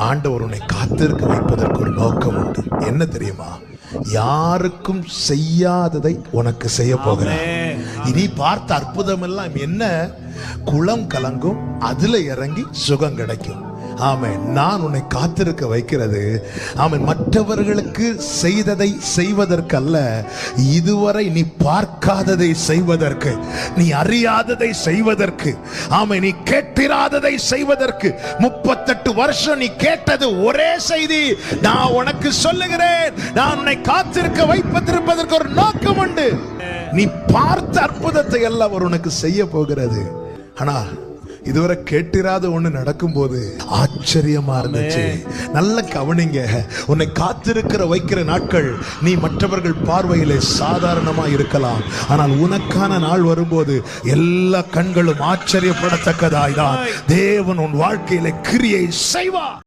ஆண்டவர் உன்னை காத்திருக்க வைப்பதற்கு ஒரு நோக்கம் உண்டு. என்ன தெரியுமா? யாருக்கும் செய்யாததை உனக்கு செய்ய போகிறார். இனி பார்த்த அற்புதம் எல்லாம் என்ன? குளம் கலங்கும், அதுல இறங்கி சுகம் கிடைக்கும். ஆமென். நான் உன்னை காத்திருக்க வைக்கிறது ஆமென் மற்றவர்களுக்கு செய்ததை செய்வதற்கல்ல, இதுவரை நீ பார்க்காததை செய்வதற்கு, நீ அறியாததை செய்வதற்கு, ஆமென், நீ கேட்டிராததை செய்வதற்கு. 38 வருஷம் நீ கேட்டது ஒரே செய்தி. நான் உனக்கு சொல்லுகிறேன், நான் உன்னை காத்திருக்க வைப்பதற்கு ஒரு நோக்கம் உண்டு. நீ பார்த்த அற்புதத்தை எல்லாம் அவர் உனக்கு செய்ய போகிறது. ஆனா இதுவரை கேட்டிராத ஒண்ணு நடக்கும் போது ஆச்சரியமா இருந்துச்சு. நல்ல கவனிங்க, உன்னை காத்திருக்கிற வைக்கிற நாட்கள் நீ மற்றவர்கள் பார்வையிலே சாதாரணமா இருக்கலாம். ஆனால் உனக்கான நாள் வரும்போது எல்லா கண்களும் ஆச்சரியப்படத்தக்கதாய்தான் தேவன் உன் வாழ்க்கையில கிரியை செய்வார்.